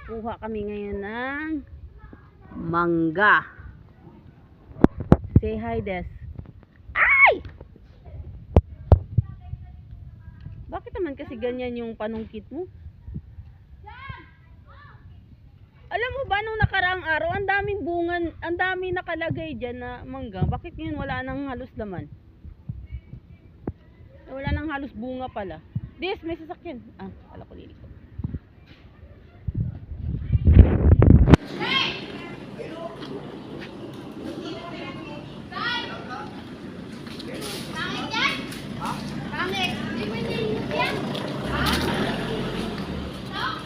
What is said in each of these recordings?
Kuha kami ngayon ng mangga. Say hi, Des. Ay! Bakit naman kasi ganyan yung panungkit mo? Alam mo ba, nung nakaraang araw, ang daming bungan, ang daming nakalagay dyan na mangga. Bakit ngayon wala nang halos laman? Wala nang halos bunga pala. Des, may sasakyan. Ah, pala ko liliko.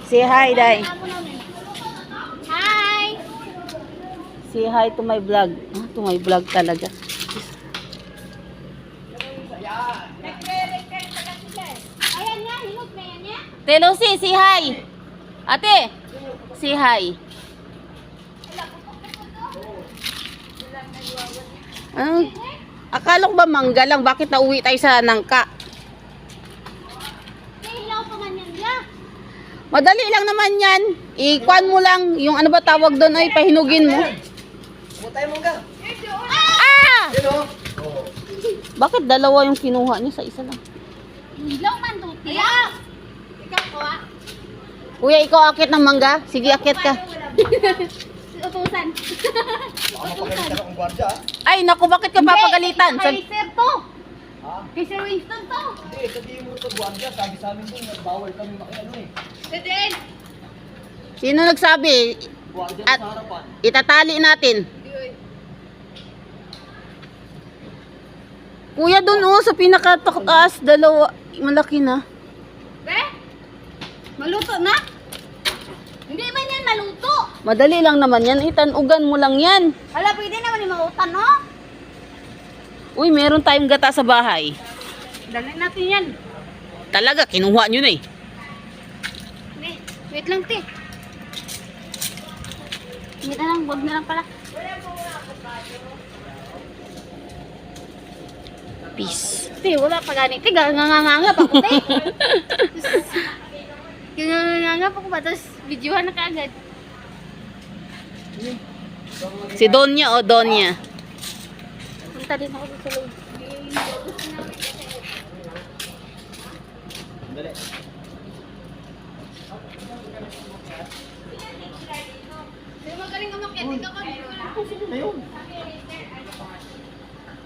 Say hi, Day. Hi! Say hi to my vlog. Ah, to my vlog talaga. Ayan nga, hinot na yan niya. Te Lucy, say hi. Ate, say hi. Ano? Akala ko ba mangga lang? Bakit nauwi tayo sa nangka? Hilaw pa man yan niya. Madali lang naman yan. Ikuan mo lang. Yung ano ba tawag doon ay pahinugin mo. Butay mangga. Ah! Yun o. Bakit dalawa yung kinuha niya sa isa lang? Hilaw man to. Hilaw! Ikaw ko ah. Kuya, ikaw akit ng mangga? Sige, akit ka. Utusan. Baka mapagalitan akong gwardiya. Ay, naku, bakit ka papagalitan? Kay Sir to. Ha? Kay Sir Winston to. Hindi, sabihin mo ito gwardiya. Sabi sa amin doon, bawal kami makiano eh. Then, Sino nagsabi? Gwardiya At- sa harapan. Itatali natin. Kuya, doon oh, sa pinakataas, dalawa, malaki na. maluto na? Hindi man yan maluto. Madali lang naman yan, itanugan mo lang yan. Hala, pwede naman yung mautan, no? Uy, meron tayong gata sa bahay. Dalhin natin yan. Talaga, kinuha nyo na eh. Wait lang, te. Wait na lang, wag na lang pala. Peace. Te, wala pa ganit. Te, ganganganga pa ko, te. Ganganganga pa ko ba? Tapos, videohan na kaagad. Si Donya o Donya. Punta din ako sa loob. Dali. Pero magaling umakyat, di ka kami. Sige na yun.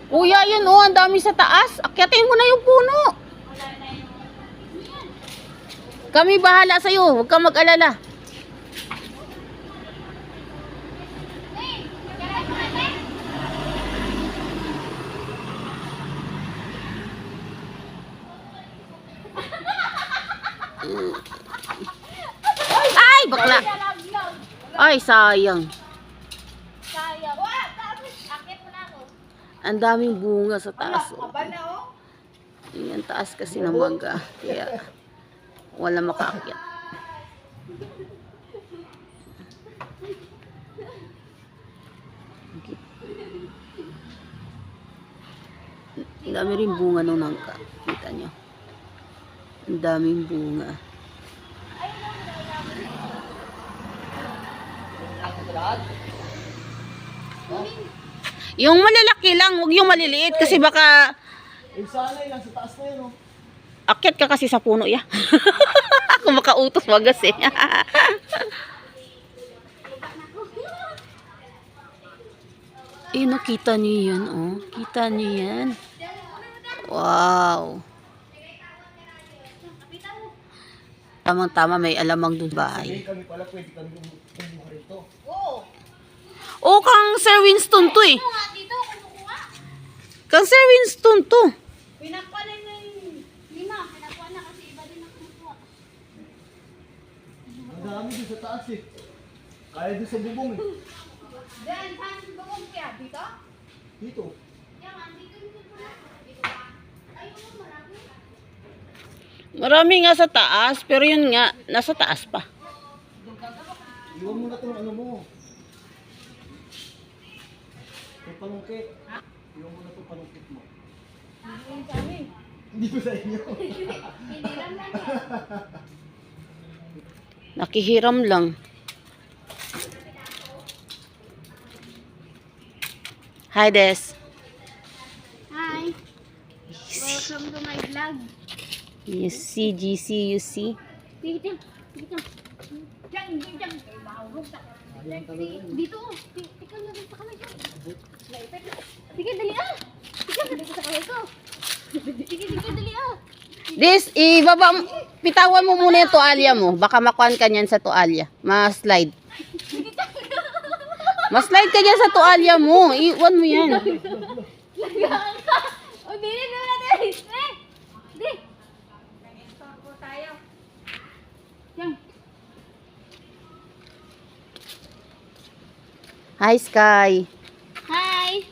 Kuya, yun oh, ang dami sa taas. Akyatin mo na yung puno. Kami bahala sa'yo, huwag kang mag-alala. Ay, bakla. Ay, sayang. Sayang. Akit mo na ako. Ang daming bunga sa taas. Oh. Yan, taas kasi ng mangga. Kaya wala makaakyat. Ang dami rin bunga ng nangka. Kita nyo. Ang daming bunga. Yung malalaki lang, huwag yung maliliit kasi baka Eh, sanay lang sa taas na yun o. akyat ka kasi sa puno ya. Kung makautos wagas eh. Eh, nakita niyo yan oh. Kita niyo yan. Wow. Tamang-tama may alamang dun bahay. Kami pala pwede kami kumuha rito. Oo. Oh, kang Sir Winston to eh. Kuha dito, kumukuha. Kang Sir Winston to. Pinakuha na yung lima. Pinakuha na kasi iba din ang kumukuha. Ang dami doon sa taas eh. Kaya doon sa bubong eh. Then, saan bukong kaya? Dito? Dito. Yan, andito yung kumukuha. Dito ba? Ayun, marami. Marami nga sa taas, pero yun nga, nasa taas pa. Iwan mo na itong ano mo. Yung panungkit. Iwan mo na itong panungkit mo. Hindi ko sa inyo. Hindi lang lang yan. Nakihiram lang. Hi, Des. Hi. Welcome to my vlog. You see, GC, you see? Dito. Dito. Diyan. Mahulog ka. Dito. Ikaw na rin sa kamay ko. Sige, dali ah. Sige, dali sa kamay ko. Sige, dali ah. Des, pitawan mo muna yung tuwalya mo. Baka makuhan ka niyan sa tuwalya. Ma-slide. Ma-slide ka dyan sa tuwalya mo. Iwan mo yan. Lagaan ka. O, bilhin mo natin. Di. Sako tayo. Yan. Hi, Sky. Hi.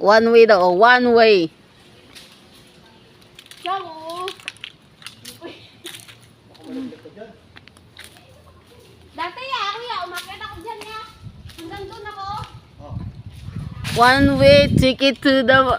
One way daw. One way. Ciao. Dati kuya, umakyat ako dyan ya. Hanggang doon ako. One way ticket to the